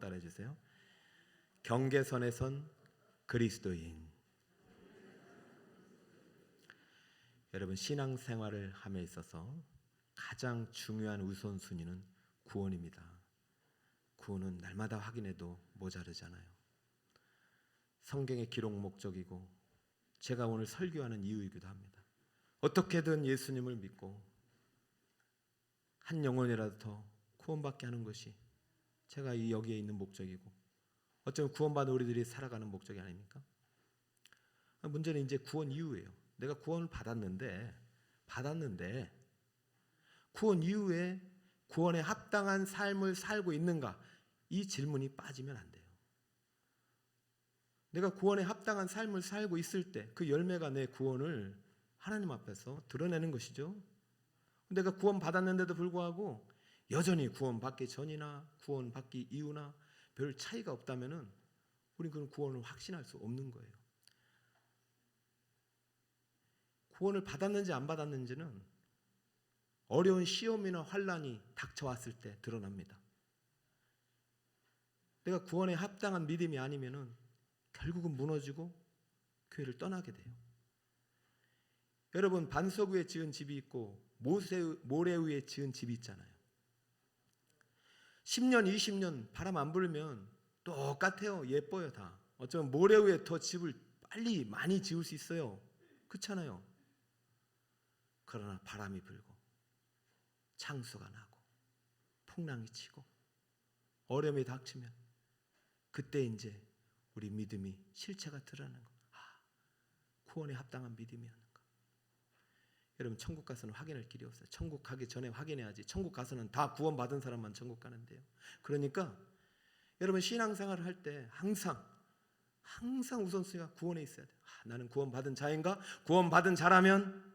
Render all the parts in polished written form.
따라해 주세요. 경계선에 선 그리스도인. 여러분, 신앙생활을 함에 있어서 가장 중요한 우선순위는 구원입니다. 구원은 날마다 확인해도 모자르잖아요. 성경의 기록 목적이고 제가 오늘 설교하는 이유이기도 합니다. 어떻게든 예수님을 믿고 한 영혼이라도 더 구원받게 하는 것이 제가 여기에 있는 목적이고, 어쩌면 구원받은 우리들이 살아가는 목적이 아닙니까? 문제는 이제 구원 이후예요. 내가 구원을 받았는데 구원 이후에 구원에 합당한 삶을 살고 있는가? 이 질문이 빠지면 안 돼요. 내가 구원에 합당한 삶을 살고 있을 때 그 열매가 내 구원을 하나님 앞에서 드러내는 것이죠. 내가 구원 받았는데도 불구하고 여전히 구원 받기 전이나 구원 받기 이후나 별 차이가 없다면은 우리는 그 구원을 확신할 수 없는 거예요. 구원을 받았는지 안 받았는지는 어려운 시험이나 환난이 닥쳐왔을 때 드러납니다. 내가 구원에 합당한 믿음이 아니면은 결국은 무너지고 교회를 떠나게 돼요. 여러분, 반석 위에 지은 집이 있고 모래 위에 지은 집이 있잖아요. 10년, 20년 바람 안 불면 똑같아요. 예뻐요, 다. 어쩌면 모래 위에 더 집을 빨리 많이 지을 수 있어요. 그렇잖아요. 그러나 바람이 불고 창수가 나고 풍랑이 치고 어려움이 닥치면 그때 이제 우리 믿음이 실체가 드러나는 거. 구원에 합당한 믿음이었는가. 여러분, 천국 가서는 확인할 길이 없어요. 천국 가기 전에 확인해야지. 천국 가서는 다 구원받은 사람만 천국 가는데요. 그러니까 여러분, 신앙생활을 할 때 항상 우선순위가 구원에 있어야 돼요. 나는 구원받은 자인가? 구원받은 자라면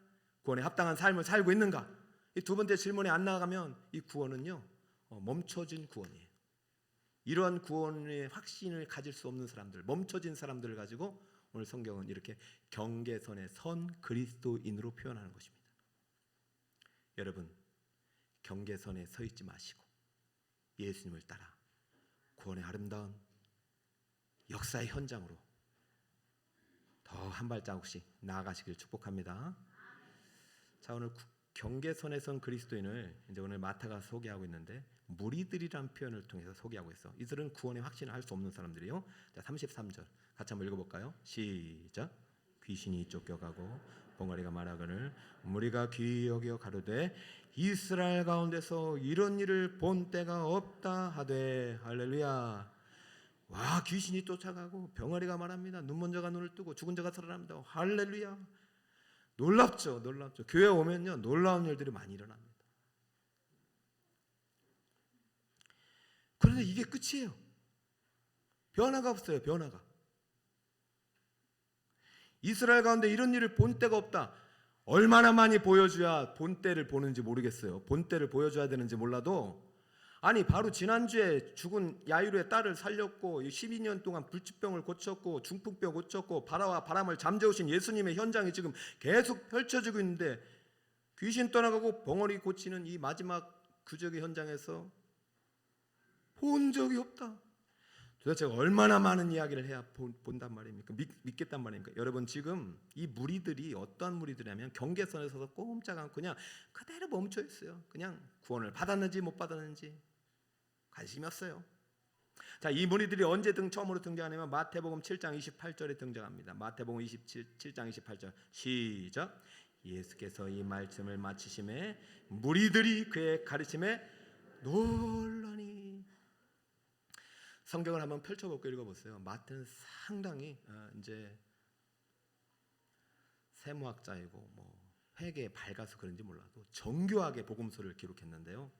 구원에 합당한 삶을 살고 있는가? 이 두 번째 질문에 안 나가면 이 구원은요, 멈춰진 구원이에요. 이러한 구원의 확신을 가질 수 없는 사람들, 멈춰진 사람들을 가지고 오늘 성경은 이렇게 경계선에 선 그리스도인으로 표현하는 것입니다. 여러분, 경계선에 서 있지 마시고 예수님을 따라 구원의 아름다운 역사의 현장으로 더 한 발자국씩 나아가시길 축복합니다. 자, 오늘 경계선에 선 그리스도인을 이제 오늘 마태가 소개하고 있는데 무리들이란 표현을 통해서 소개하고 있어. 이들은 구원의 확신을 할 수 없는 사람들이요. 자, 33절 같이 한번 읽어볼까요? 시작. 귀신이 쫓겨가고 벙어리가 말하거늘 무리가 귀히 여겨 가로되 이스라엘 가운데서 이런 일을 본 때가 없다 하되. 할렐루야. 와, 귀신이 쫓아가고 병아리가 말합니다. 눈먼 자가 눈을 뜨고 죽은 자가 살아납니다. 할렐루야. 놀랍죠. 교회 오면요, 놀라운 일들이 많이 일어납니다. 그런데 이게 끝이에요. 변화가 없어요. 변화가. 이스라엘 가운데 이런 일을 본 때가 없다. 얼마나 많이 보여줘야 본때를 보는지 모르겠어요. 본때를 보여줘야 되는지 몰라도, 아니 바로 지난주에 죽은 야이로의 딸을 살렸고 12년 동안 불치병을 고쳤고 중풍병 고쳤고 바다와 바람을 잠재우신 예수님의 현장이 지금 계속 펼쳐지고 있는데, 귀신 떠나가고 벙어리 고치는 이 마지막 구적의 현장에서 본 적이 없다. 도대체 얼마나 많은 이야기를 해야 본단 말입니까? 믿겠단 말입니까? 여러분, 지금 이 무리들이 어떠한 무리들이냐면 경계선에 서서 꼼짝 않고 그냥 그대로 멈춰 있어요. 그냥 구원을 받았는지 못 받았는지 관심이 없어요. 자, 이 무리들이 언제 처음으로 등장하냐면 마태복음 7장 28절에 등장합니다. 마태복음 7장 28절 시작. 예수께서 이 말씀을 마치심에 무리들이 그의 가르침에 놀라니. 성경을 한번 펼쳐보고 읽어보세요. 마태는 상당히 이제 세무학자이고 회계에 밝아서 그런지 몰라도 정교하게 복음서를 기록했는데요.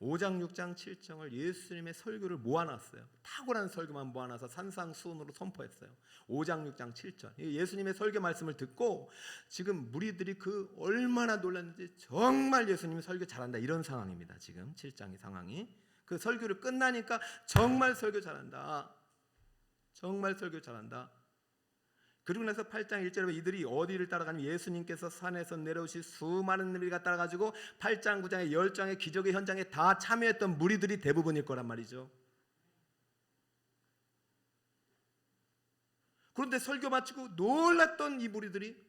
5장, 6장, 7장을 예수님의 설교를 모아놨어요. 탁월한 설교만 모아놔서 산상수훈으로 선포했어요. 5장, 6장, 7장. 예수님의 설교 말씀을 듣고 지금 무리들이 그 얼마나 놀랐는지, 정말 예수님이 설교 잘한다 이런 상황입니다. 지금 7장의 상황이. 그 설교를 끝나니까 정말 설교 잘한다. 정말 설교 잘한다. 그리고 나서 8장 1절에 이들이 어디를 따라가냐면 예수님께서 산에서 내려오실 수많은 무리가 따라가지고 8장 9장의 10장의 기적의 현장에 다 참여했던 무리들이 대부분일 거란 말이죠. 그런데 설교 마치고 놀랐던 이 무리들이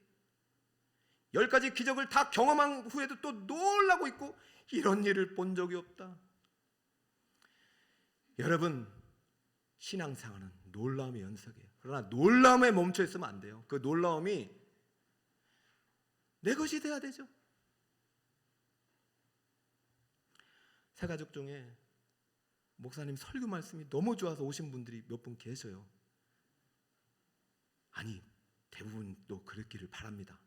10가지 기적을 다 경험한 후에도 또 놀라고 있고, 이런 일을 본 적이 없다. 여러분, 신앙생활은 놀라움의 연속이에요. 그러나 놀라움에 멈춰 있으면 안 돼요. 그 놀라움이 내 것이 돼야 되죠. 새 가족 중에 목사님 설교 말씀이 너무 좋아서 오신 분들이 몇 분 계셔요. 아니, 대부분 또 그랬기를 바랍니다.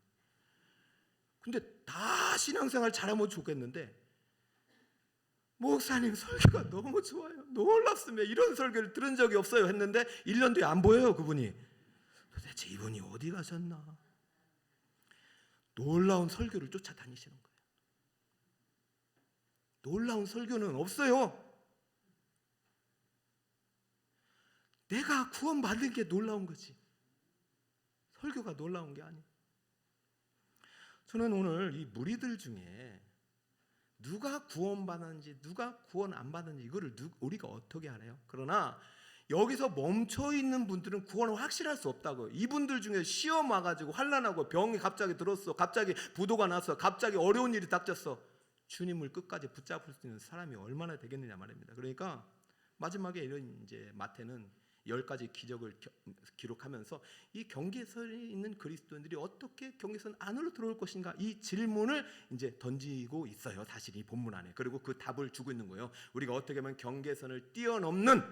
근데 다 신앙생활 잘하면 좋겠는데, 목사님 설교가 너무 좋아요, 놀랍습니다, 이런 설교를 들은 적이 없어요 했는데 1년 뒤에 안 보여요. 그분이 도대체 이분이 어디 가셨나. 놀라운 설교를 쫓아다니시는 거예요. 놀라운 설교는 없어요. 내가 구원받은 게 놀라운 거지, 설교가 놀라운 게 아니에요. 저는 오늘 이 무리들 중에 누가 구원받았는지 누가 구원 안 받았는지 이거를 우리가 어떻게 알아요? 그러나 여기서 멈춰있는 분들은 구원을 확실할 수 없다고요. 이분들 중에 시험 와가지고 환난하고 병이 갑자기 들었어, 갑자기 부도가 났어, 갑자기 어려운 일이 닥쳤어, 주님을 끝까지 붙잡을 수 있는 사람이 얼마나 되겠느냐 말입니다. 그러니까 마지막에 이런 이제 마태는 10가지 기적을 기록하면서 이 경계선에 있는 그리스도인들이 어떻게 경계선 안으로 들어올 것인가, 이 질문을 이제 던지고 있어요, 사실 이 본문 안에. 그리고 그 답을 주고 있는 거예요. 우리가 어떻게 하면 경계선을 뛰어넘는,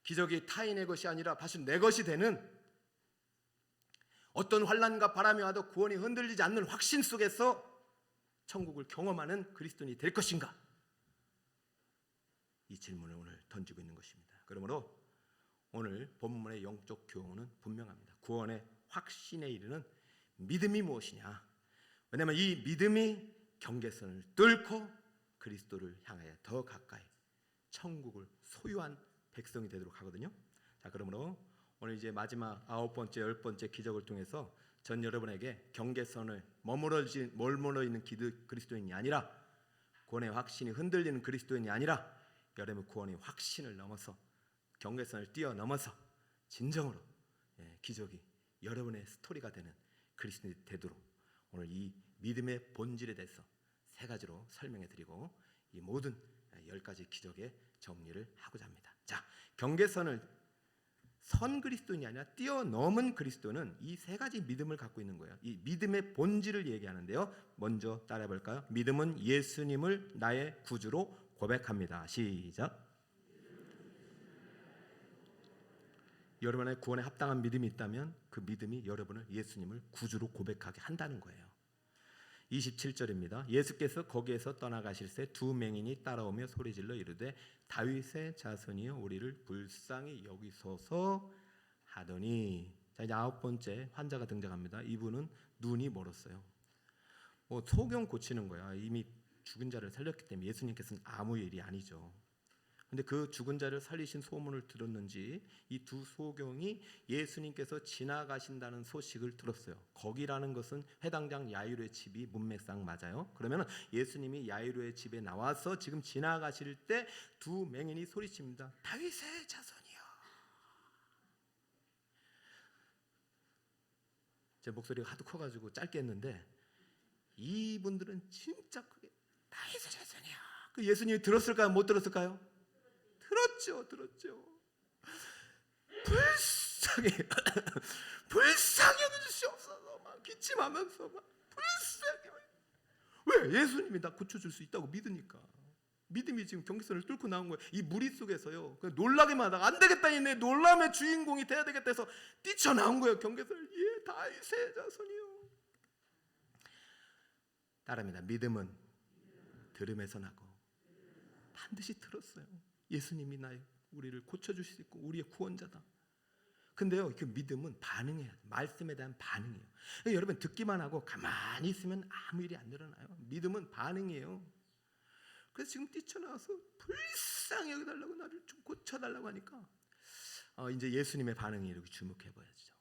기적이 타인의 것이 아니라 다시 내 것이 되는, 어떤 환난과 바람이 와도 구원이 흔들리지 않는 확신 속에서 천국을 경험하는 그리스도인이 될 것인가, 이 질문을 오늘 던지고 있는 것입니다. 그러므로 오늘 본문의 영적 교훈은 분명합니다. 구원의 확신에 이르는 믿음이 무엇이냐. 왜냐하면 이 믿음이 경계선을 뚫고 그리스도를 향하여 더 가까이 천국을 소유한 백성이 되도록 하거든요. 자, 그러므로 오늘 이제 마지막 9번째, 10번째 기적을 통해서 전 여러분에게 경계선을 머물러 있는 그리스도인이 아니라, 구원의 확신이 흔들리는 그리스도인이 아니라, 여러분 구원의 확신을 넘어서 경계선을 뛰어넘어서 진정으로 기적이 여러분의 스토리가 되는 그리스도인이 되도록 오늘 이 믿음의 본질에 대해서 3가지로 설명해 드리고 이 모든 10가지 기적의 정리를 하고자 합니다. 자, 경계선을 선 그리스도인이 아니라 뛰어넘은 그리스도는 이 3가지 믿음을 갖고 있는 거예요. 이 믿음의 본질을 얘기하는데요. 먼저 따라해 볼까요? 믿음은 예수님을 나의 구주로 고백합니다. 시작. 여러분의 구원에 합당한 믿음이 있다면 그 믿음이 여러분을 예수님을 구주로 고백하게 한다는 거예요. 27절입니다. 예수께서 거기에서 떠나가실새 2 맹인이 따라오며 소리질러 이르되 다윗의 자손이여 우리를 불쌍히 여기소서 하더니, 자, 이제 9번째 환자가 등장합니다. 이분은 눈이 멀었어요. 소경 고치는 거야. 이미 죽은 자를 살렸기 때문에 예수님께서는 아무 일이 아니죠. 근데 그 죽은 자를 살리신 소문을 들었는지 이 2 소경이 예수님께서 지나가신다는 소식을 들었어요. 거기라는 것은 회당장 야이로의 집이 문맥상 맞아요. 그러면 예수님이 야이로의 집에 나와서 지금 지나가실 때 2 맹인이 소리칩니다. 다윗의 자손이여. 제 목소리가 하도 커가지고 짧게 했는데 이분들은 진짜 크게 다윗의 자손이여. 그 예수님이 들었을까요? 못 들었을까요? 들었죠. 불쌍히 여겨주시옵소서 막 기침하면서 막 불쌍히. 왜? 예수님이 나 고쳐줄 수 있다고 믿으니까. 믿음이 지금 경계선을 뚫고 나온 거예요. 이 무리 속에서요, 놀라기만 하다가 안 되겠다, 내 놀람의 주인공이 돼야 되겠다 해서 뛰쳐나온 거예요. 경계선을. 예, 다윗의 자손이요. 따라합니다. 믿음은 들음에서 나고, 반드시 들었어요. 예수님이 우리를 고쳐주실 수 있고 우리의 구원자다. 근데요, 그 믿음은 반응해요. 말씀에 대한 반응이에요. 여러분 듣기만 하고 가만히 있으면 아무 일이 안 일어나요. 믿음은 반응이에요. 그래서 지금 뛰쳐나와서 불쌍히 여기달라고, 나를 좀 고쳐달라고 하니까 이제 예수님의 반응이 이렇게 주목해 봐야죠.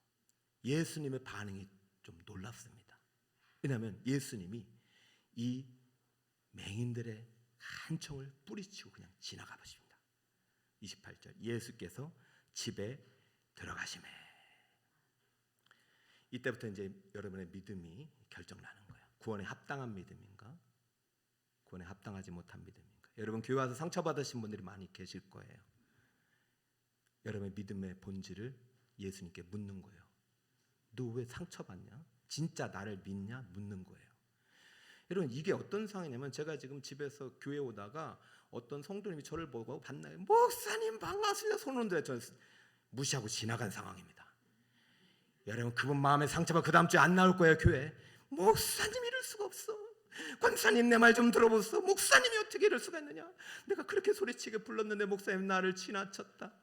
예수님의 반응이 좀 놀랍습니다. 왜냐하면 예수님이 이 맹인들의 한청을 뿌리치고 그냥 지나가 보십니다. 28절, 예수께서 집에 들어가심에. 이때부터 이제 여러분의 믿음이 결정나는 거예요. 구원에 합당한 믿음인가? 구원에 합당하지 못한 믿음인가? 여러분 교회 와서 상처받으신 분들이 많이 계실 거예요. 여러분의 믿음의 본질을 예수님께 묻는 거예요. 너 왜 상처받냐? 진짜 나를 믿냐? 묻는 거예요. 여러분 이게 어떤 상황이냐면 제가 지금 집에서 교회 오다가 어떤 성도님이 저를 보고 봤나요? 목사님 반갑습니다 손흔들어. 저는 무시하고 지나간 상황입니다. 여러분 그분 마음에 상처가 그 다음 주에 안 나올 거예요. 교회 목사님 이럴 수가 없어. 권사님 내 말 좀 들어보소. 목사님이 어떻게 이럴 수가 있느냐. 내가 그렇게 소리치게 불렀는데 목사님 나를 지나쳤다.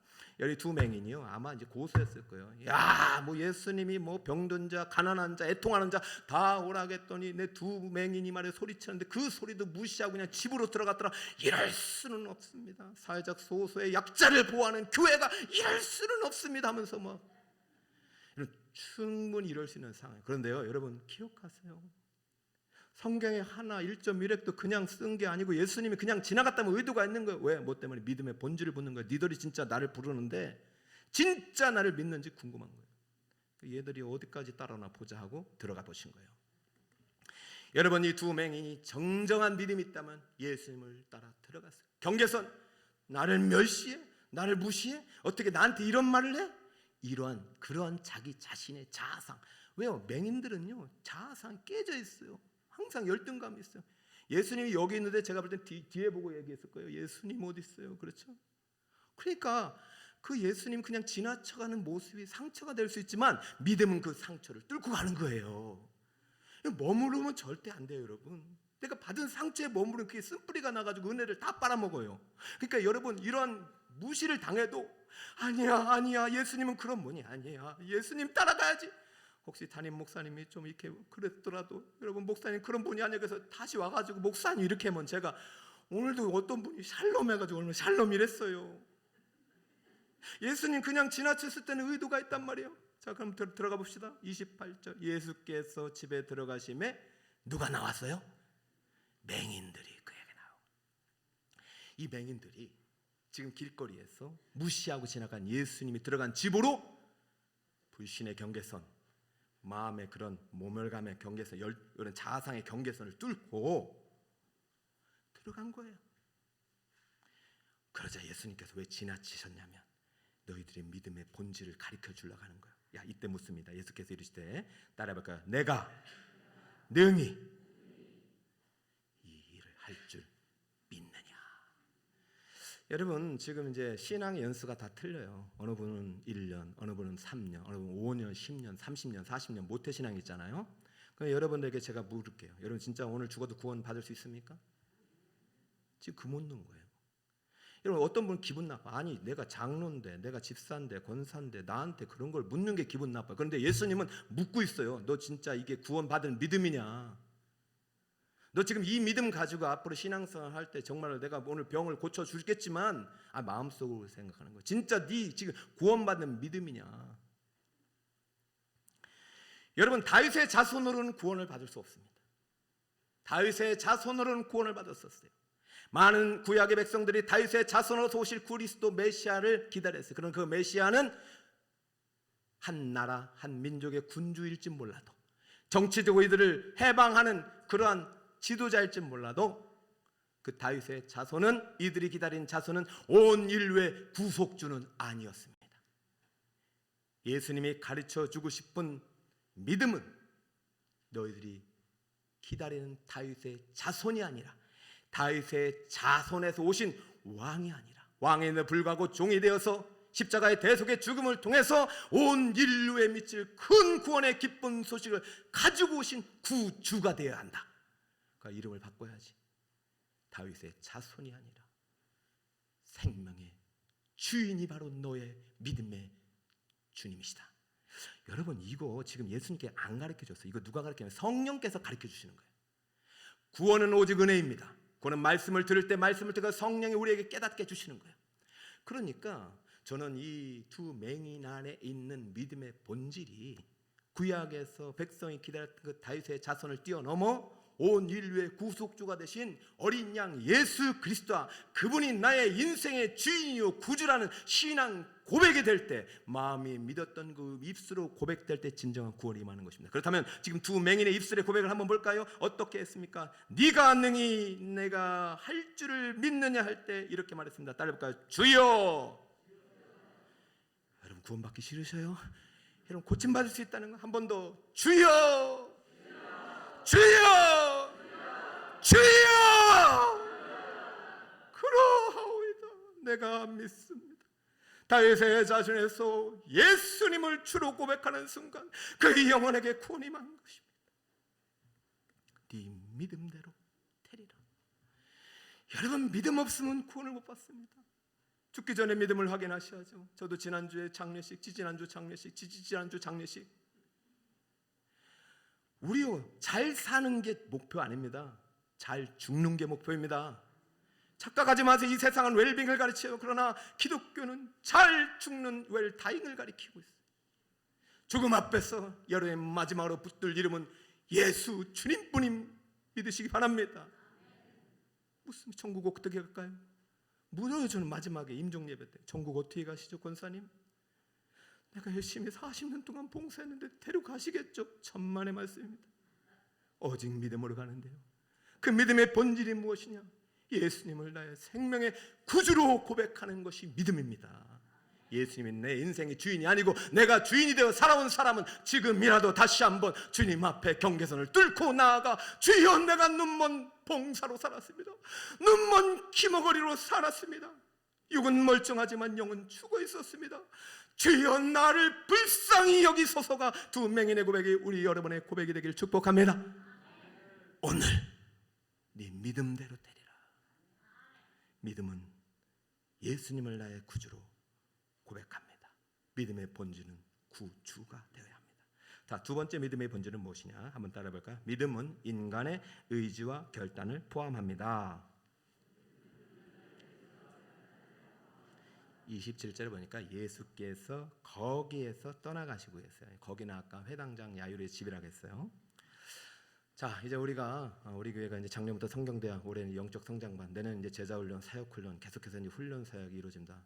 여기 두 맹인이요 아마 이제 고소했을 거예요. 야, 뭐 예수님이 뭐 병든 자, 가난한 자, 애통하는 자 다 오라겠더니 내 두 맹인이 말에 소리치는데 그 소리도 무시하고 그냥 집으로 들어갔더라. 이럴 수는 없습니다. 사회적 소수의 약자를 보호하는 교회가 이럴 수는 없습니다 하면서 뭐 충분히 이럴 수 있는 상황. 그런데요 여러분 기억하세요. 성경에 하나 1.1획도 그냥 쓴 게 아니고 예수님이 그냥 지나갔다면 의도가 있는 거예요. 왜? 뭐 때문에? 믿음의 본질을 묻는 거예요. 니들이 진짜 나를 부르는데 진짜 나를 믿는지 궁금한 거예요. 얘들이 어디까지 따라오나 보자 하고 들어가 보신 거예요. 여러분 이 두 맹인이 정정한 믿음이 있다면 예수님을 따라 들어갔어요. 경계선, 나를 멸시해? 나를 무시해? 어떻게 나한테 이런 말을 해? 그러한 자기 자신의 자아상. 왜요? 맹인들은요 자아상이 깨져 있어요. 항상 열등감이 있어요. 예수님이 여기 있는데 제가 볼 땐 뒤에 보고 얘기했을 거예요. 예수님 어디 있어요? 그렇죠? 그러니까 그 예수님 그냥 지나쳐가는 모습이 상처가 될 수 있지만 믿음은 그 상처를 뚫고 가는 거예요. 머무르면 절대 안 돼요, 여러분. 내가 받은 상처에 머무르면 그게 쓴뿌리가 나가지고 은혜를 다 빨아먹어요. 그러니까 여러분 이런 무시를 당해도 아니야 예수님은 그런 분이 아니야. 예수님 따라가야지. 혹시 담임 목사님이 좀 이렇게 그랬더라도 여러분 목사님 그런 분이 아니야. 그래서 다시 와가지고 목사님 이렇게 하면 제가 오늘도 어떤 분이 샬롬 해가지고 오늘 샬롬 이랬어요. 예수님 그냥 지나쳤을 때는 의도가 있단 말이에요. 자 그럼 들어가 봅시다. 28절 예수께서 집에 들어가심에 누가 나왔어요? 맹인들이 그에게 나오고. 이 맹인들이 지금 길거리에서 무시하고 지나간 예수님이 들어간 집으로 불신의 경계선, 마음의 그런 모멸감의 경계선, 이런 자아상의 경계선을 뚫고 들어간 거예요. 그러자 예수님께서 왜 지나치셨냐면 너희들의 믿음의 본질을 가르쳐 주려고 하는 거예요. 야 이때 묻습니다. 예수께서 이르시되 따라해볼까요? 내가 능히 이 일을 할 줄 믿느냐. 여러분 지금 이제 신앙의 연수가 다 틀려요. 어느 분은 1년, 어느 분은 3년, 어느 분은 5년, 10년, 30년, 40년 모태신앙이 있잖아요. 그럼 여러분들에게 제가 물을게요. 여러분 진짜 오늘 죽어도 구원 받을 수 있습니까? 지금 그 묻는 거예요. 여러분 어떤 분은 기분 나빠. 아니 내가 장로인데, 내가 집사인데, 권사인데 나한테 그런 걸 묻는 게 기분 나빠. 그런데 예수님은 묻고 있어요. 너 진짜 이게 구원받을 믿음이냐? 너 지금 이 믿음 가지고 앞으로 신앙생활 할 때 정말 내가 오늘 병을 고쳐 주겠지만 마음속으로 생각하는 거야. 진짜 네 지금 구원받는 믿음이냐? 여러분 다윗의 자손으로는 구원을 받을 수 없습니다. 다윗의 자손으로는 구원을 받았었어요. 많은 구약의 백성들이 다윗의 자손으로서 오실 그리스도 메시아를 기다렸어요. 그런 그 메시아는 한 나라 한 민족의 군주일지 몰라도 정치적으로 이들을 해방하는 그러한 지도자일지 몰라도 그 다윗의 자손은, 이들이 기다린 자손은 온 인류의 구속주는 아니었습니다. 예수님이 가르쳐주고 싶은 믿음은 너희들이 기다리는 다윗의 자손이 아니라 다윗의 자손에서 오신 왕이 아니라 왕에는 불구하고 종이 되어서 십자가의 대속의 죽음을 통해서 온 인류에 미칠 큰 구원의 기쁜 소식을 가지고 오신 구주가 되어야 한다. 그러니까 이름을 바꿔야지. 다윗의 자손이 아니라 생명의 주인이 바로 너의 믿음의 주님이시다. 여러분 이거 지금 예수님께 안 가르쳐줬어요. 이거 누가 가르치냐면 성령께서 가르쳐주시는 거예요. 구원은 오직 은혜입니다. 구원은 말씀을 들을 때 말씀을 듣고 성령이 우리에게 깨닫게 해주시는 거예요. 그러니까 저는 이 두 맹인 안에 있는 믿음의 본질이 구약에서 백성이 기다렸던 그 다윗의 자손을 뛰어넘어 온 인류의 구속주가 되신 어린 양 예수 그리스도와 그분이 나의 인생의 주인이요 구주라는 신앙 고백이 될 때, 마음이 믿었던 그 입술로 고백될 때 진정한 구원이 임하는 것입니다. 그렇다면 지금 두 맹인의 입술의 고백을 한번 볼까요? 어떻게 했습니까? 네가 능히 내가 할 줄을 믿느냐 할 때 이렇게 말했습니다. 따라해볼까요? 주여. 여러분 구원받기 싫으셔요? 여러분 고침받을 수 있다는 거 한 번 더. 주여, 주여, 주여. 그러하오이다. 내가 믿습니다. 다윗의 자신에서 예수님을 주로 고백하는 순간 그 영혼에게 구원이 임한 것입니다. 네 믿음대로 되리라. 여러분 믿음 없으면 구원을 못 받습니다. 죽기 전에 믿음을 확인하셔야죠. 저도 지난주에 장례식, 지지난주 장례식, 지지난주 장례식. 우리요 잘 사는 게 목표 아닙니다. 잘 죽는 게 목표입니다. 착각하지 마세요. 이 세상은 웰빙을 가르쳐요. 그러나 기독교는 잘 죽는 웰다잉을 가르치고 있어요. 죽음 앞에서 여러분의 마지막으로 붙들 이름은 예수 주님뿐임 믿으시기 바랍니다. 무슨 천국 어떻게 갈까요? 물어요. 저는 마지막에 임종예배 때 천국 어떻게 가시죠 권사님? 내가 열심히 40년 동안 봉사했는데 데려가시겠죠? 천만의 말씀입니다. 오직 믿음으로 가는데요. 그 믿음의 본질이 무엇이냐? 예수님을 나의 생명의 구주로 고백하는 것이 믿음입니다. 예수님이 내 인생의 주인이 아니고 내가 주인이 되어 살아온 사람은 지금이라도 다시 한번 주님 앞에 경계선을 뚫고 나아가 주여 내가 눈먼 봉사로 살았습니다. 눈먼 기머거리로 살았습니다. 육은 멀쩡하지만 영은 죽어 있었습니다. 주여 나를 불쌍히 여기소서가 두 맹인의 고백이 우리 여러분의 고백이 되길 축복합니다. 오늘 네 믿음대로 되리라. 믿음은 예수님을 나의 구주로 고백합니다. 믿음의 본질은 구주가 되어야 합니다. 자, 두 번째 믿음의 본질은 무엇이냐? 한번 따라볼까요? 믿음은 인간의 의지와 결단을 포함합니다. 27절에 보니까 예수께서 거기에서 떠나가시고 했어요. 거기는 아까 회당장 야율의 집이라고 했어요. 자, 이제 우리가 우리 교회가 이제 작년부터 성경대학, 올해는 영적 성장반, 내년 이제 제자훈련, 사역훈련, 계속해서 이제 훈련 사역이 이루어집니다.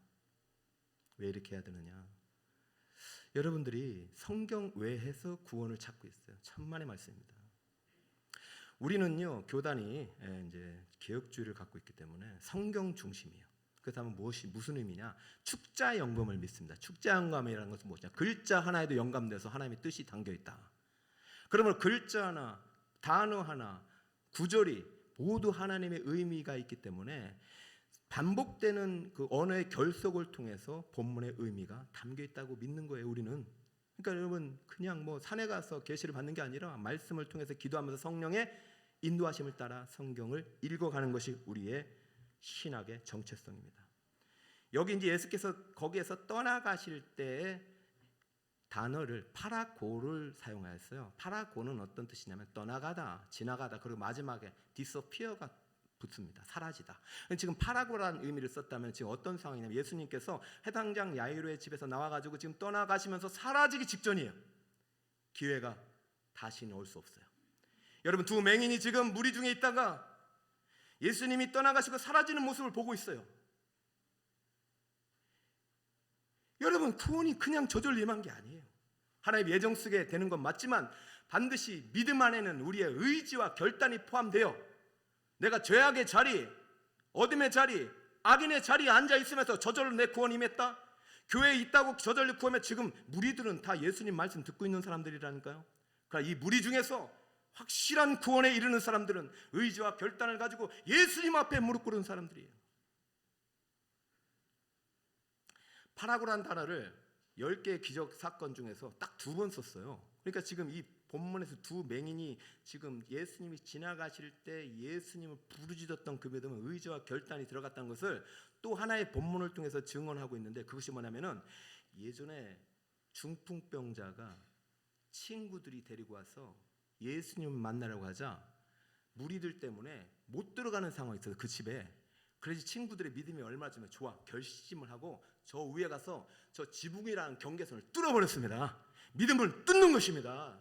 왜 이렇게 해야 되느냐? 여러분들이 성경 외에서 구원을 찾고 있어요. 천만의 말씀입니다. 우리는요 교단이 이제 개혁주의를 갖고 있기 때문에 성경 중심이에요. 그렇다면 무슨 의미냐? 축자 영감을 믿습니다. 축자 영감이라는 것은 무엇이냐? 글자 하나에도 영감돼서 하나님의 뜻이 담겨 있다. 그러면 글자 하나, 단어 하나, 구절이 모두 하나님의 의미가 있기 때문에 반복되는 그 언어의 결속을 통해서 본문의 의미가 담겨 있다고 믿는 거예요. 우리는. 그러니까 여러분 그냥 뭐 산에 가서 계시를 받는 게 아니라 말씀을 통해서 기도하면서 성령의 인도하심을 따라 성경을 읽어가는 것이 우리의 신학의 정체성입니다. 여기 이제 예수께서 거기에서 떠나가실 때의 단어를 파라고를 사용하였어요. 파라고는 어떤 뜻이냐면 떠나가다, 지나가다, 그리고 마지막에 disappear가 붙습니다. 사라지다. 지금 파라고라는 의미를 썼다면 지금 어떤 상황이냐면 예수님께서 해당장 야이로의 집에서 나와가지고 지금 떠나가시면서 사라지기 직전이에요. 기회가 다시는 올 수 없어요. 여러분 두 맹인이 지금 무리 중에 있다가 예수님이 떠나가시고 사라지는 모습을 보고 있어요. 여러분 구원이 그냥 저절로 임한 게 아니에요. 하나님 예정 속에 되는 건 맞지만 반드시 믿음 안에는 우리의 의지와 결단이 포함되어 내가 죄악의 자리, 어둠의 자리, 악인의 자리에 앉아 있으면서 저절로 내 구원이 임했다. 교회에 있다고 저절로 구원하면 지금 무리들은 다 예수님 말씀 듣고 있는 사람들이라니까요. 그러니까 이 무리 중에서 확실한 구원에 이르는 사람들은 의지와 결단을 가지고 예수님 앞에 무릎 꿇은 사람들이에요. 파라고라는 단어를 10개의 기적 사건 중에서 딱 2번 썼어요. 그러니까 지금 이 본문에서 두 맹인이 지금 예수님이 지나가실 때 예수님을 부르짖었던 그 믿음은 의지와 결단이 들어갔다는 것을 또 하나의 본문을 통해서 증언하고 있는데 그것이 뭐냐면은 예전에 중풍병자가 친구들이 데리고 와서 예수님을 만나려고 하자 무리들 때문에 못 들어가는 상황이 있어요. 그 집에. 그래서 친구들의 믿음이 얼마 전에 좋아 결심을 하고 저 위에 가서 저 지붕이라는 경계선을 뚫어버렸습니다. 믿음을 뚫는 것입니다.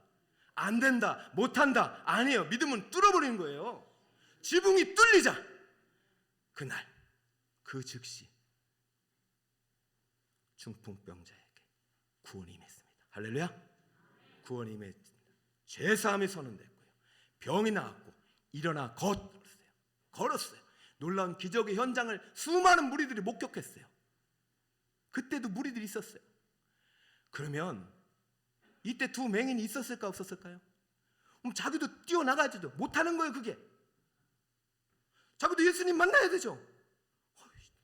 안 된다, 못한다, 아니에요. 믿음은 뚫어버리는 거예요. 지붕이 뚫리자 그날 그 즉시 중풍병자에게 구원이 임했습니다. 할렐루야. 구원이 임했습니다. 죄사함이 선언됐고요, 병이 나았고 일어나 걸었어요. 놀라운 기적의 현장을 수많은 무리들이 목격했어요. 그때도 무리들이 있었어요. 그러면 이때 두 맹인이 있었을까 없었을까요? 그럼 자기도 뛰어나가지도 못하는 거예요. 그게 자기도 예수님 만나야 되죠.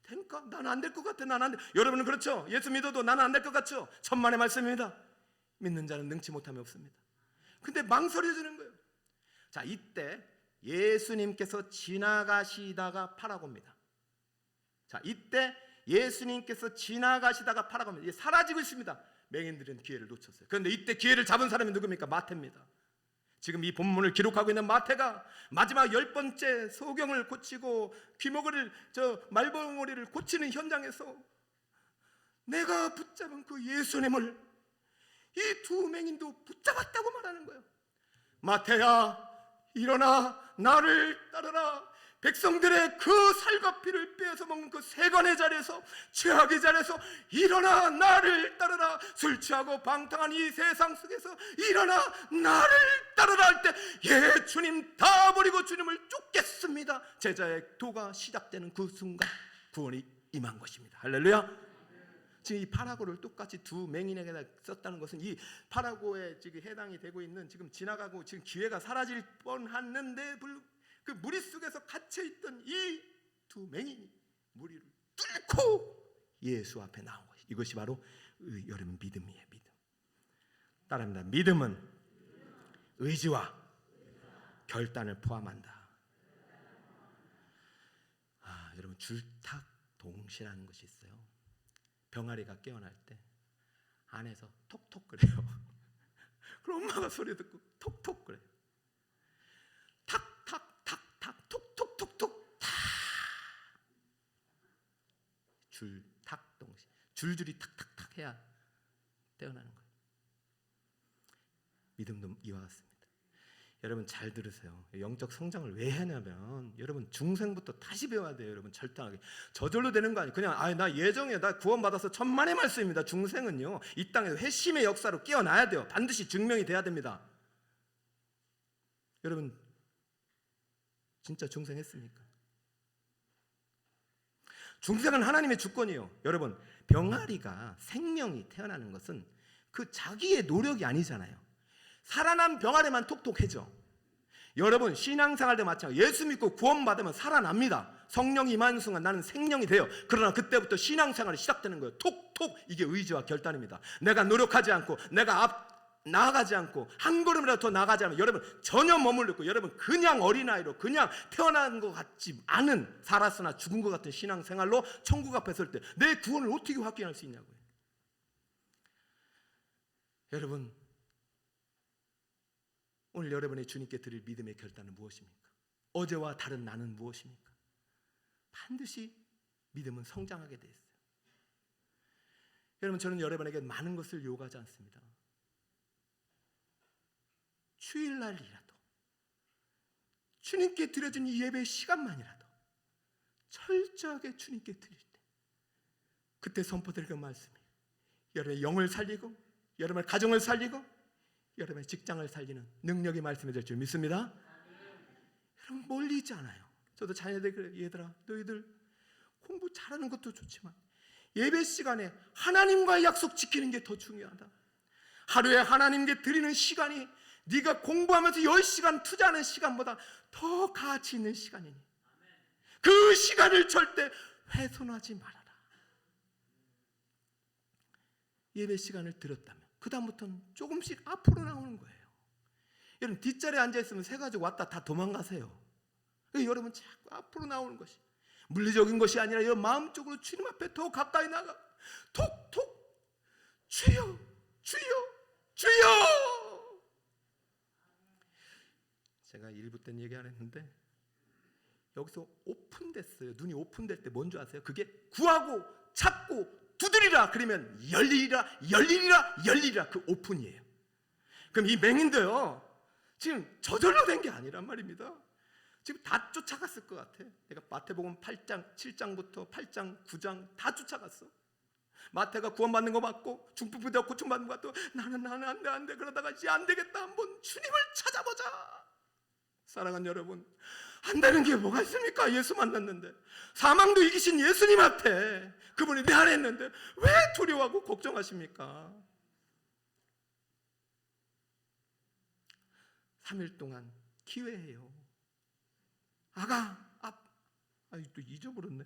될까? 나는 안 될 것 같아. 나는 안 돼. 여러분은 그렇죠? 예수 믿어도 나는 안 될 것 같죠? 천만의 말씀입니다. 믿는 자는 능치 못함이 없습니다. 근데 망설여지는 거예요. 자, 이때 예수님께서 지나가시다가 파라고입니다. 자, 이때 예수님께서 지나가시다가 파라고입니다. 사라지고 있습니다. 맹인들은 기회를 놓쳤어요. 그런데 이때 기회를 잡은 사람이 누굽니까? 마태입니다. 지금 이 본문을 기록하고 있는 마태가 마지막 10번째 소경을 고치고 귀머거리를 말벌머리를 고치는 현장에서 내가 붙잡은 그 예수님을 이 두 맹인도 붙잡았다고 말하는 거예요. 마태야, 일어나 나를 따르라. 백성들의 그 살과 피를 빼앗아 먹는 그 세간의 자리에서, 죄악의 자리에서 일어나 나를 따르라. 술 취하고 방탕한 이 세상 속에서 일어나 나를 따르라 할 때, 예, 주님 다 버리고 주님을 쫓겠습니다. 제자의 도가 시작되는 그 순간 구원이 임한 것입니다. 할렐루야. 지금 이 파라고를 똑같이 두 맹인에게 썼다는 것은 이 파라고에 지금 해당이 되고 있는, 지금 지나가고 지금 기회가 사라질 뻔했는데 그 무리 속에서 갇혀있던 이 두 맹인이 무리를 뚫고 예수 앞에 나온 것이, 이것이 바로 여러분 믿음이에요. 믿음. 따라합니다. 믿음은 의지와 결단을 포함한다. 여러분 줄탁동시라는 것이 있어요. 병아리가 깨어날 때 안에서 톡톡 그래요. 그럼 엄마가 소리 듣고 톡톡 그래요. 탁탁탁탁 톡톡톡톡 탁. 줄탁동시. 줄줄이 탁탁탁 해야 깨어나는 거예요. 믿음도 이와 같습니다. 여러분 잘 들으세요. 영적 성장을 왜 하냐면 여러분 중생부터 다시 배워야 돼요. 여러분 절단하게 저절로 되는 거 아니에요. 그냥 나 예정에 나 구원받아서 천만의 말씀입니다. 중생은요 이 땅에서 회심의 역사로 깨어나야 돼요. 반드시 증명이 돼야 됩니다. 여러분 진짜 중생했습니까? 중생은 하나님의 주권이에요. 여러분 병아리가 생명이 태어나는 것은 그 자기의 노력이 아니잖아요. 살아난 병아리만 톡톡해져. 여러분 신앙생활도 마찬가지예요. 예수 믿고 구원받으면 살아납니다. 성령이 임하는 순간 나는 생명이 돼요. 그러나 그때부터 신앙생활이 시작되는 거예요. 톡톡. 이게 의지와 결단입니다. 내가 노력하지 않고 내가 나아가지 않고 한 걸음이라도 더 나아가지 않으면 여러분 전혀 머물렀고, 여러분 그냥 어린아이로 그냥 태어난 것 같지 않은, 살았으나 죽은 것 같은 신앙생활로 천국 앞에 설 때 내 구원을 어떻게 확인할 수 있냐고요. 여러분 오늘 여러분의 주님께 드릴 믿음의 결단은 무엇입니까? 어제와 다른 나는 무엇입니까? 반드시 믿음은 성장하게 돼 있어요. 여러분 저는 여러분에게 많은 것을 요구하지 않습니다. 주일날이라도 주님께 드려진 이 예배 시간만이라도 철저하게 주님께 드릴 때, 그때 선포드릴 그 말씀이에요. 여러분의 영을 살리고 여러분의 가정을 살리고 여러분의 직장을 살리는 능력이 말씀이 될 줄 믿습니다. 여러분 멀리 있지 않아요. 저도 자녀들 그래요. 얘들아 너희들 공부 잘하는 것도 좋지만 예배 시간에 하나님과의 약속 지키는 게 더 중요하다. 하루에 하나님께 드리는 시간이 네가 공부하면서 10시간 투자하는 시간보다 더 가치 있는 시간이니 그 시간을 절대 훼손하지 말아라. 예배 시간을 들었다면 그 다음부터는 조금씩 앞으로 나오는 거예요. 여러분 뒷자리에 앉아있으면 새 가지고 왔다 다 도망가세요. 여러분 자꾸 앞으로 나오는 것이 물리적인 것이 아니라 여러분 마음적으로 주님 앞에 더 가까이 나가 톡톡 주여 주여 주여. 제가 일부 때는 얘기 안 했는데 여기서 오픈됐어요. 눈이 오픈될 때 뭔지 아세요? 그게 구하고 찾고 두드리라 그러면 열리리라 열리리라 열리리라. 그 오픈이에요. 그럼 이 맹인도요, 지금 저절로 된 게 아니란 말입니다. 지금 다 쫓아갔을 것 같아. 내가 마태복음 8장, 7장부터 8장, 9장 다 쫓아갔어. 마태가 구원받는 거 맞고 중풍부대가 고침받는 거 같고 나는 안 돼. 그러다가 이제 안 되겠다. 한번 주님을 찾아보자. 사랑하는 여러분, 안 되는 게 뭐가 있습니까? 예수 만났는데, 사망도 이기신 예수님 앞에 그분이 내 안에 있는데 왜 두려워하고 걱정하십니까? 3일 동안 기회예요. 또 잊어버렸네.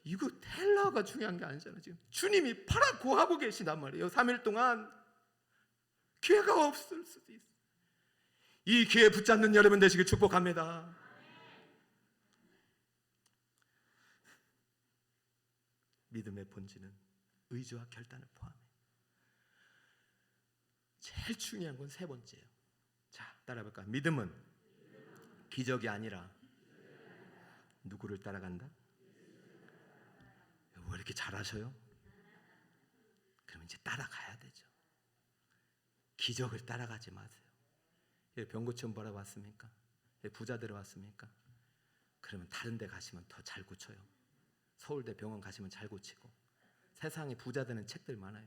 이거 텔라가 중요한 게 아니잖아요. 지금 주님이 팔아 구하고 계시단 말이에요. 3일 동안 기회가 없을 수도 있어요. 이 기회 붙잡는 여러분 되시길 축복합니다. 믿음의 본질은 의지와 결단을 포함해. 제일 중요한 건 세 번째예요. 자, 따라해볼까요? 믿음은 기적이 아니라 누구를 따라간다? 왜 이렇게 잘하셔요? 그러면 이제 따라가야 되죠. 기적을 따라가지 마세요. 병고치원 보러 왔습니까? 부자 데려 왔습니까? 그러면 다른 데 가시면 더 잘 고쳐요. 서울대 병원 가시면 잘 고치고. 세상에 부자 되는 책들 많아요.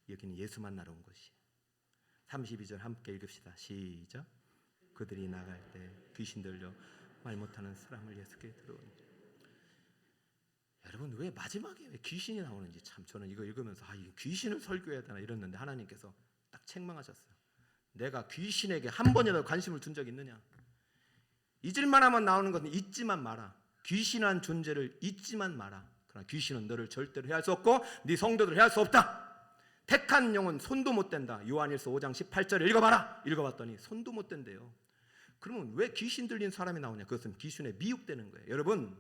여기는 예수 만나러 온 곳이에요. 32절 함께 읽읍시다. 시작. 그들이 나갈 때 귀신 들려 말 못하는 사람을 예수께 들어오니. 여러분, 왜 마지막에 왜 귀신이 나오는지 참 저는 이거 읽으면서 이 귀신을 설교해야 되나 이랬는데 하나님께서 딱 책망하셨어요. 내가 귀신에게 한 번이라도 관심을 둔 적이 있느냐? 잊을만 하면 나오는 것은 잊지만 마라. 귀신이라는 존재를 잊지만 마라. 그러나 귀신은 너를 절대로 해할 수 없고 네 성도들을 해할 수 없다. 택한 영은 손도 못 댄다. 요한일서 5장 18절을 읽어봐라. 읽어봤더니 손도 못 댄대요. 그러면 왜 귀신 들린 사람이 나오냐? 그것은 귀신에 미혹되는 거예요. 여러분,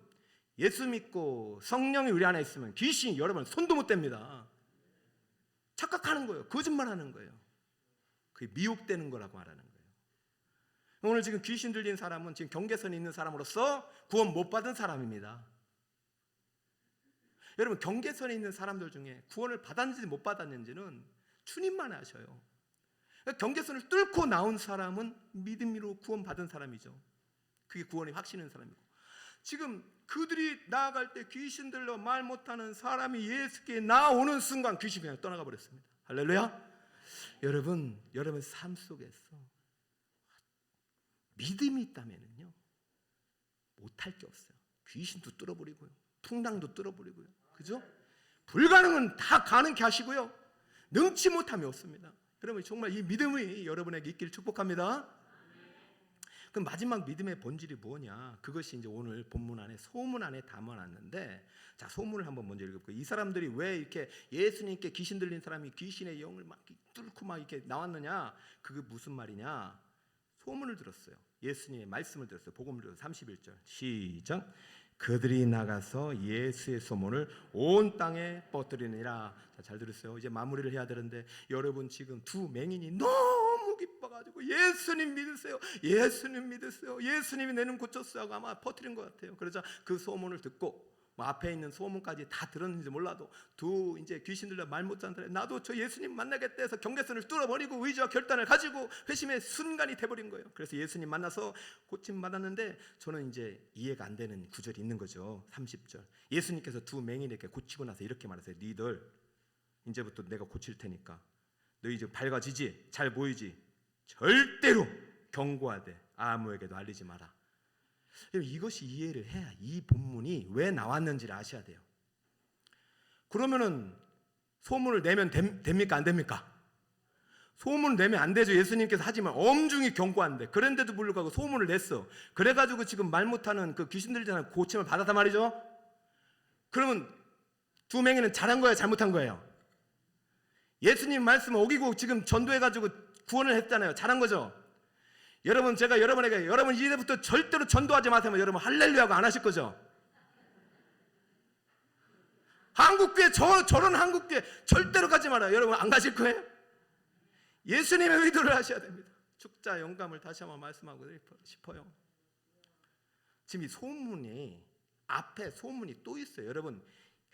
예수 믿고 성령이 우리 안에 있으면 귀신이 여러분 손도 못 댑니다. 착각하는 거예요. 거짓말하는 거예요. 그게 미혹되는 거라고 말하는 거예요. 오늘 지금 귀신 들린 사람은 지금 경계선에 있는 사람으로서 구원 못 받은 사람입니다. 여러분, 경계선에 있는 사람들 중에 구원을 받았는지 못 받았는지는 주님만 아셔요. 경계선을 뚫고 나온 사람은 믿음으로 구원받은 사람이죠. 그게 구원이 확신인 사람이고, 지금 그들이 나아갈 때 귀신 들려 말 못하는 사람이 예수께 나오는 순간 귀신이 그냥 떠나가 버렸습니다. 할렐루야. 여러분 삶 속에서 믿음이 있다면요 못할 게 없어요. 귀신도 뚫어버리고요, 풍랑도 뚫어버리고요, 그죠? 불가능은 다 가능케 하시고요, 능치 못함이 없습니다. 여러분, 정말 이 믿음이 여러분에게 있기를 축복합니다. 그럼 마지막 믿음의 본질이 뭐냐? 그것이 이제 오늘 본문 안에 소문 안에 담아놨는데, 자, 소문을 한번 먼저 읽어볼게요. 이 사람들이 왜 이렇게 예수님께 귀신 들린 사람이 귀신의 영을 막 뚫고 막 이렇게 나왔느냐? 그게 무슨 말이냐? 소문을 들었어요. 예수님의 말씀을 들었어요. 복음을 들었어요. 31절 시작. 그들이 나가서 예수의 소문을 온 땅에 뻗들이니라. 자, 잘 들으세요. 이제 마무리를 해야 되는데, 여러분 지금 두 맹인이 너무 기뻐가지고 예수님 믿으세요, 예수님 믿으세요, 예수님이 내는 고쳤어요 하고 아마 퍼뜨린 것 같아요. 그러자 그 소문을 듣고, 앞에 있는 소문까지 다 들었는지 몰라도 두 이제 귀신 들려 말 못하는 사람, 나도 저 예수님 만나겠다 해서 경계선을 뚫어버리고 의지와 결단을 가지고 회심의 순간이 돼버린 거예요. 그래서 예수님 만나서 고침 받았는데, 저는 이제 이해가 안 되는 구절이 있는 거죠. 30절 예수님께서 두 맹인에게 고치고 나서 이렇게 말하세요. 니들 이제부터 내가 고칠 테니까 너희 이제 밝아지지, 잘 보이지, 절대로 경고하되 아무에게도 알리지 마라. 이것이 이해를 해야 이 본문이 왜 나왔는지를 아셔야 돼요. 그러면은 소문을 내면 됩니까? 안 됩니까? 소문을 내면 안 되죠. 예수님께서 하지만 엄중히 경고한대. 그런데도 불구하고 소문을 냈어. 그래가지고 지금 말 못하는 그 귀신 들린 사람 고침을 받았단 말이죠. 그러면 두 맹인은 잘한 거예요, 잘못한 거예요? 예수님 말씀을 어기고 지금 전도해가지고 구원을 했잖아요. 잘한 거죠. 여러분, 제가 여러분에게 여러분 이제부터 절대로 전도하지 마세요, 여러분 할렐루야고 안 하실 거죠? 한국교회 저런 한국교회 절대로 가지 말아요. 여러분 안 가실 거예요? 예수님의 의도를 하셔야 됩니다. 축자 영감을 다시 한번 말씀하고 싶어요. 지금 이 소문이 앞에 소문이 또 있어요. 여러분,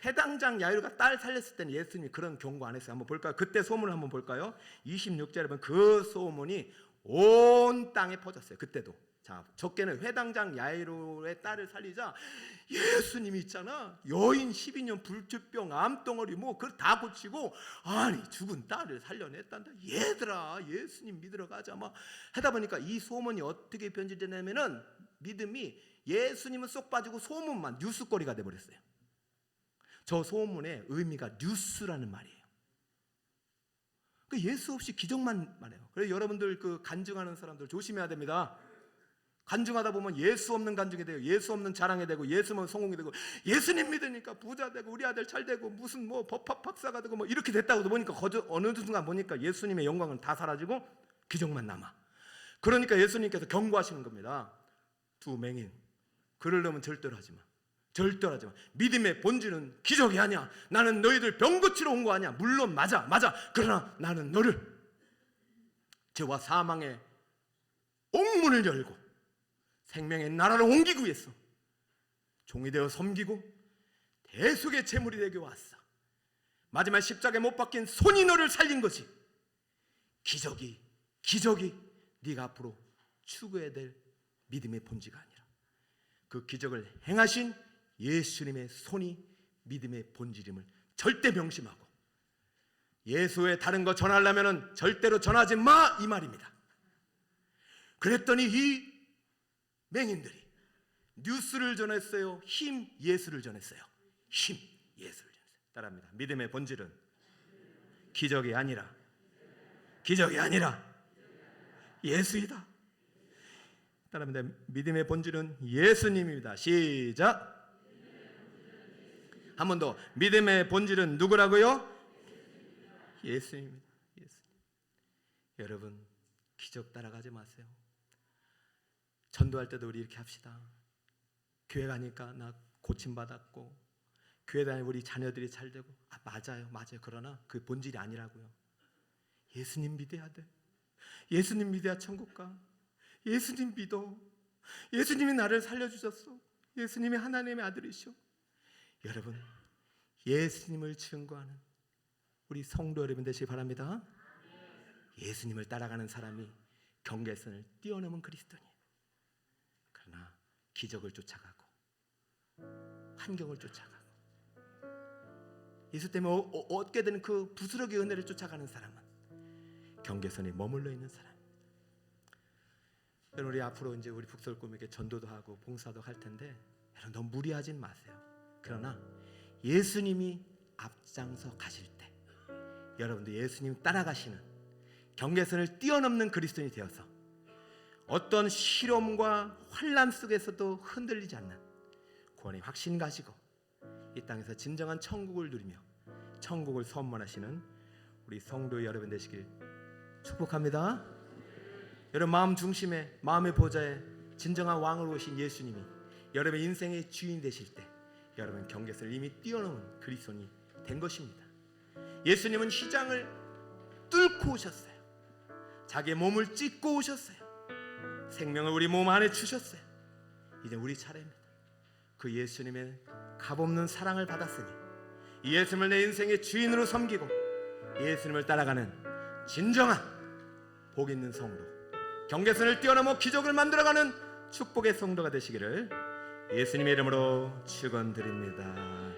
회당장 야이로가 딸 살렸을 때는 예수님이 그런 경고 안 했어요. 한번 볼까요? 그때 소문을 한번 볼까요? 26절에 보면 그 소문이 온 땅에 퍼졌어요. 그때도. 자, 적게는 회당장 야이로의 딸을 살리자 예수님이 있잖아, 여인 12년 불치병, 암덩어리 뭐 그걸 다 고치고, 아니 죽은 딸을 살려냈단다. 얘들아 예수님 믿으러 가자 막 하다 보니까 이 소문이 어떻게 변질되냐면은 믿음이 예수님은 쏙 빠지고 소문만 뉴스거리가 돼버렸어요. 저 소문의 의미가 뉴스라는 말이에요. 예수 없이 기적만 말해요. 그래서 여러분들 그 간증하는 사람들 조심해야 됩니다. 간증하다 보면 예수 없는 간증이 돼요. 예수 없는 자랑이 되고, 예수 없는 성공이 되고, 예수님 믿으니까 부자 되고 우리 아들 잘 되고 무슨 뭐 법학 박사가 되고 뭐 이렇게 됐다고 보니까 어느 순간 보니까 예수님의 영광은 다 사라지고 기적만 남아. 그러니까 예수님께서 경고하시는 겁니다. 두 맹인, 그러려면 절대로 하지 마. 절대로 하지 마. 믿음의 본질은 기적이 아니야. 나는 너희들 병 고치러 온 거 아니야. 물론 맞아. 그러나 나는 너를 죄와 사망의 옥문을 열고 생명의 나라를 옮기기 위해서 종이 되어 섬기고 대속의 제물이 되게 왔어. 마지막 십자가에 못 박힌 손이 너를 살린 것이 기적이 네가 앞으로 추구해야 될 믿음의 본질이 아니라 그 기적을 행하신 예수님의 손이 믿음의 본질임을 절대 명심하고, 예수의 다른 거 전하려면 절대로 전하지 마 이 말입니다. 그랬더니 이 맹인들이 뉴스를 전했어요? 힘 예수를 전했어요? 힘 예수를 전했어요. 따라합니다. 믿음의 본질은 기적이 아니라 예수이다. 따라합니다. 믿음의 본질은 예수님입니다. 시작. 한 번 더. 믿음의 본질은 누구라고요? 예수님입니다. 예수님. 여러분 기적 따라가지 마세요. 전도할 때도 우리 이렇게 합시다. 교회 가니까 나 고침받았고, 교회 다니면 우리 자녀들이 잘 되고, 맞아요. 그러나 그 본질이 아니라고요. 예수님 믿어야 돼. 예수님 믿어야 천국 가. 예수님 믿어. 예수님이 나를 살려주셨어. 예수님이 하나님의 아들이셔. 여러분 예수님을 증거하는 우리 성도 여러분 되시기 바랍니다. 예수님을 따라가는 사람이 경계선을 뛰어넘은 그리스도인이에요. 그러나 기적을 쫓아가고 환경을 쫓아가고 예수 때문에 얻게 되는 그 부스러기 은혜를 쫓아가는 사람은 경계선에 머물러 있는 사람입니다. 여러분 우리 앞으로 이제 우리 북설꿈에게 전도도 하고 봉사도 할 텐데, 여러분 너무 무리하진 마세요. 그러나 예수님이 앞장서 가실 때 여러분도 예수님 따라가시는 경계선을 뛰어넘는 그리스도인이 되어서 어떤 시험과 환난 속에서도 흔들리지 않는 구원의 확신 가지고 이 땅에서 진정한 천국을 누리며 천국을 선물하시는 우리 성도 여러분 되시길 축복합니다. 여러분 마음 중심에, 마음의 보좌에 진정한 왕으로 오신 예수님이 여러분 인생의 주인 되실 때 여러분 경계선을 이미 뛰어넘은 그리스도인이 된 것입니다. 예수님은 휘장을 뚫고 오셨어요. 자기의 몸을 찢고 오셨어요. 생명을 우리 몸 안에 주셨어요. 이제 우리 차례입니다. 그 예수님의 값없는 사랑을 받았으니 이 예수님을 내 인생의 주인으로 섬기고 예수님을 따라가는 진정한 복 있는 성도, 경계선을 뛰어넘어 기적을 만들어가는 축복의 성도가 되시기를 예수님의 이름으로 축원드립니다.